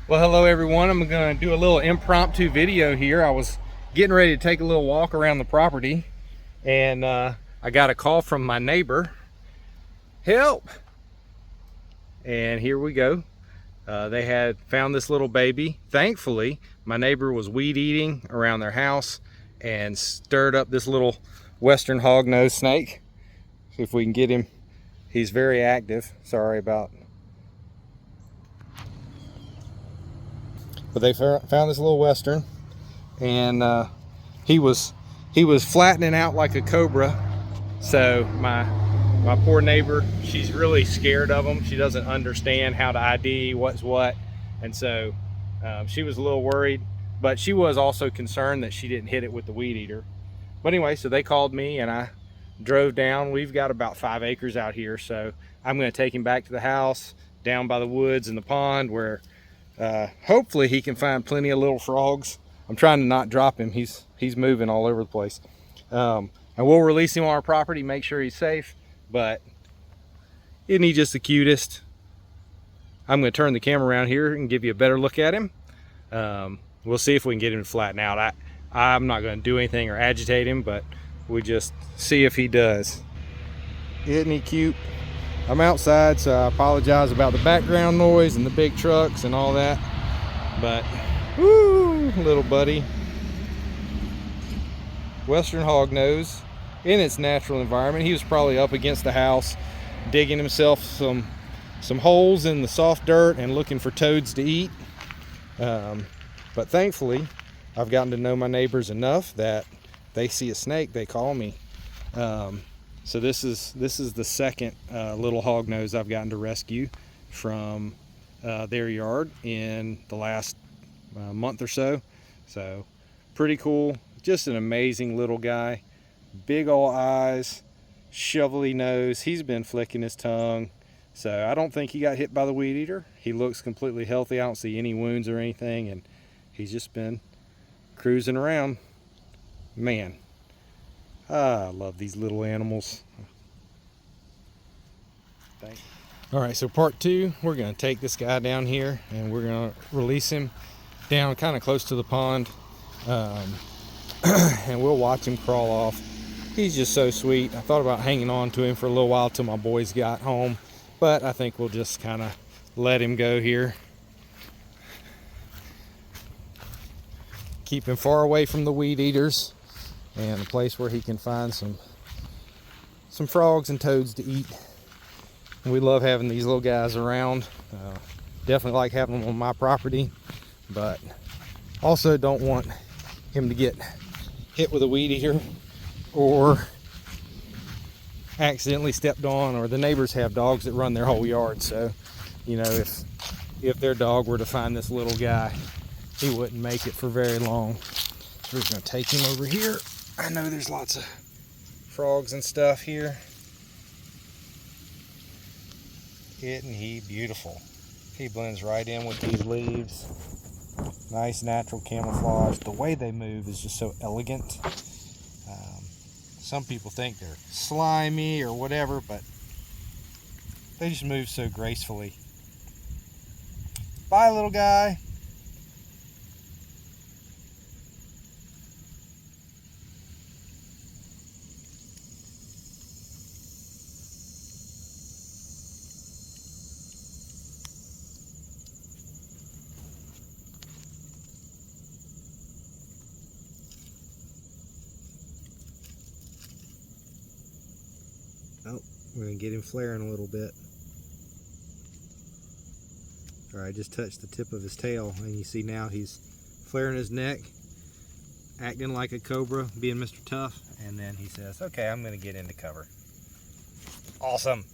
Well, hello everyone. I'm going to do a little impromptu video here. I was getting ready to take a little walk around the property and I got a call from my neighbor. Help! And here we go. They had found this little baby. Thankfully, my neighbor was weed eating around their house and stirred up this little western hognose snake. See if we can get him. He's very active. Sorry about. But they found this little western, and he was flattening out like a cobra. So my poor neighbor, she's really scared of him. She doesn't understand how to ID what's what, and so she was a little worried. But she was also concerned that she didn't hit it with the weed eater. But anyway, so they called me, and I drove down. We've got about 5 acres out here, so I'm going to take him back to the house down by the woods and the pond where hopefully he can find plenty of little frogs. I'm trying to not drop him. He's moving all over the place. And we'll release him on our property, make sure he's safe. But isn't he just the cutest? I'm going to turn the camera around here and give you a better look at him. We'll see if we can get him to flatten out. I'm not going to do anything or agitate him, but we just see if he does. Isn't he cute? I'm outside, so I apologize about the background noise and the big trucks and all that. But, woo, little buddy. Western hognose in its natural environment. He was probably up against the house, digging himself some holes in the soft dirt and looking for toads to eat. But thankfully, I've gotten to know my neighbors enough that they see a snake, they call me. So this is the second little hognose I've gotten to rescue from their yard in the last month or so. So pretty cool. Just an amazing little guy. Big ol' eyes, shovelly nose. He's been flicking his tongue. So I don't think he got hit by the weed eater. He looks completely healthy. I don't see any wounds or anything, and he's just been cruising around. Man, I love these little animals. Thank you. All right, so part two, we're going to take this guy down here and we're going to release him down kind of close to the pond, and we'll watch him crawl off. He's just so sweet. I thought about hanging on to him for a little while till my boys got home, but I think we'll just kind of let him go here. Keep him far away from the weed eaters and a place where he can find some frogs and toads to eat. And we love having these little guys around. Definitely like having them on my property, but also don't want him to get hit with a weed eater or accidentally stepped on, or the neighbors have dogs that run their whole yard. So, you know, if their dog were to find this little guy, he wouldn't make it for very long. So we're going to take him over here. I know there's lots of frogs and stuff here. Isn't he beautiful? He blends right in with these leaves. Nice natural camouflage. The way they move is just so elegant. Some people think they're slimy or whatever, but they just move so gracefully. Bye, little guy. Oh, we're going to get him flaring a little bit. Alright, just touched the tip of his tail, and you see now he's flaring his neck, acting like a cobra, being Mr. Tough, and then he says, okay, I'm going to get into cover. Awesome.